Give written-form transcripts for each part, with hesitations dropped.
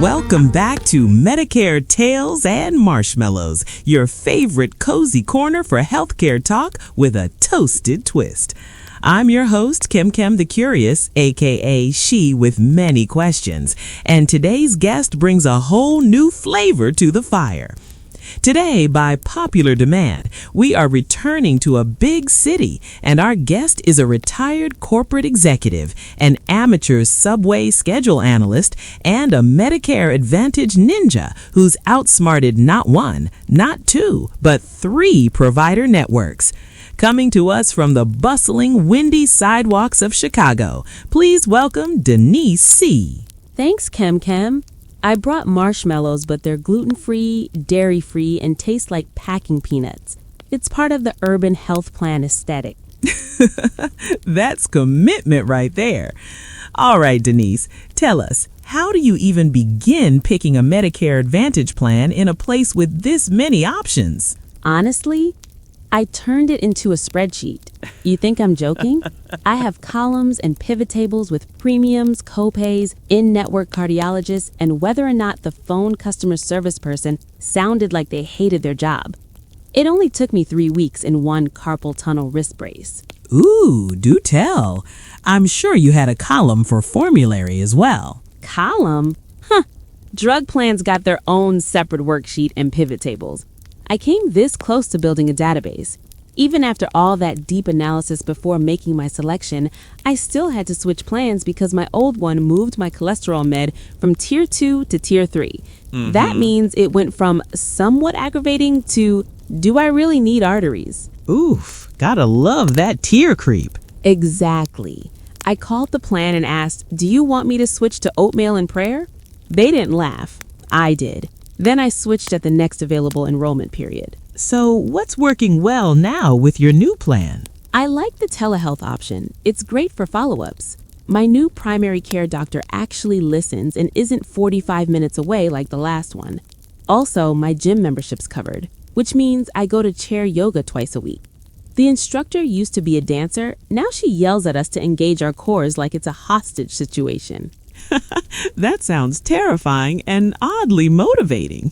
Welcome back to Medicare Tales and Marshmallows, your favorite cozy corner for healthcare talk with a toasted twist. I'm your host, Kim the Curious, aka She with Many Questions, and today's guest brings a whole new flavor to the fire. Today, by popular demand, we are returning to a big city, and our guest is a retired corporate executive, an amateur subway schedule analyst, and a Medicare Advantage ninja who's outsmarted not one, not two, but 3 provider networks. Coming to us from the bustling, windy sidewalks of Chicago, please welcome Denise C. Thanks, Kim. I brought marshmallows, but they're gluten-free, dairy-free, and taste like packing peanuts. It's part of the urban health plan aesthetic. That's commitment right there. All right, Denise, tell us, how do you even begin picking a Medicare Advantage plan in a place with this many options? Honestly, I turned it into a spreadsheet. You think I'm joking? I have columns and pivot tables with premiums, copays, in-network cardiologists, and whether or not the phone customer service person sounded like they hated their job. It only took me 3 weeks in one carpal tunnel wrist brace. Ooh, do tell. I'm sure you had a column for formulary as well. Column? Huh. Drug plans got their own separate worksheet and pivot tables. I came this close to building a database. Even after all that deep analysis before making my selection, I still had to switch plans because my old one moved my cholesterol med from Tier 2 to Tier 3. That means it went from somewhat aggravating to, do I really need arteries? Oof, gotta love that tier creep. Exactly. I called the plan and asked, do you want me to switch to oatmeal and prayer? They didn't laugh. I did. Then I switched at the next available enrollment period. So what's working well now with your new plan? I like the telehealth option. It's great for follow-ups. My new primary care doctor actually listens and isn't 45 minutes away like the last one. Also, my gym membership's covered, which means I go to chair yoga twice a week. The instructor used to be a dancer. Now she yells at us to engage our cores like it's a hostage situation. That sounds terrifying and oddly motivating.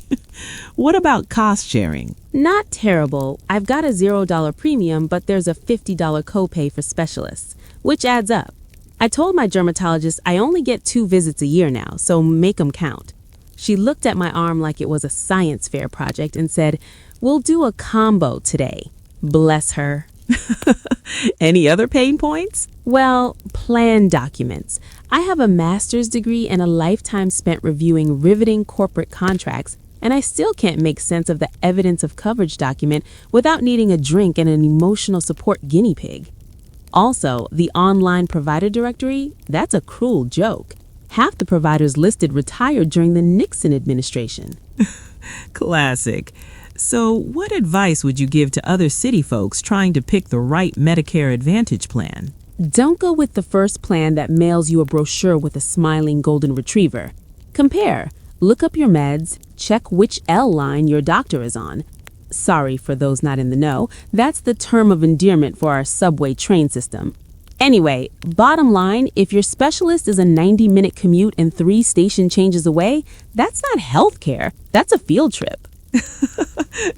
What about cost sharing? Not terrible. I've got a $0 premium, but there's a $50 copay for specialists, which adds up. I told my dermatologist I only get 2 visits a year now, so make 'em count. She looked at my arm like it was a science fair project and said, "We'll do a combo today." Bless her. Any other pain points? Well, plan documents. I have a master's degree and a lifetime spent reviewing riveting corporate contracts, and I still can't make sense of the evidence of coverage document without needing a drink and an emotional support guinea pig. Also, the online provider directory, that's a cruel joke. Half the providers listed retired during the Nixon administration. Classic. So what advice would you give to other city folks trying to pick the right Medicare Advantage plan? Don't go with the first plan that mails you a brochure with a smiling golden retriever. Compare. Look up your meds. Check which L line your doctor is on. Sorry for those not in the know. That's the term of endearment for our subway train system. Anyway, bottom line, if your specialist is a 90-minute commute and 3 station changes away, that's not healthcare. That's a field trip.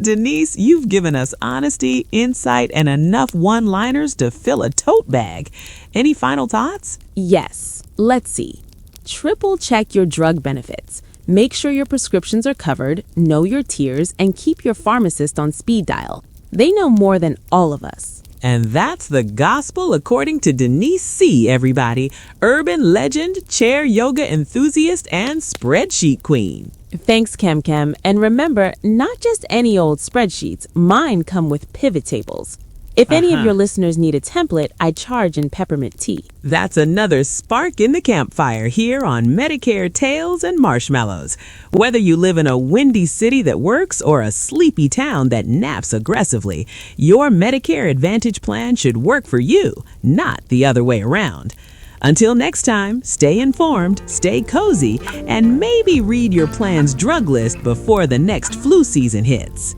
Denise, you've given us honesty, insight, and enough one-liners to fill a tote bag. Any final thoughts? Yes. Let's see. Triple check your drug benefits. Make sure your prescriptions are covered, know your tiers, and keep your pharmacist on speed dial. They know more than all of us. And that's the gospel according to Denise C., everybody. Urban legend, chair yoga enthusiast, and spreadsheet queen. Thanks, Kim. And remember, not just any old spreadsheets. Mine come with pivot tables. If any of your listeners need a template, I charge in peppermint tea. That's another spark in the campfire here on Medicare Tales and Marshmallows. Whether you live in a windy city that works or a sleepy town that naps aggressively, your Medicare Advantage plan should work for you, not the other way around. Until next time, stay informed, stay cozy, and maybe read your plan's drug list before the next flu season hits.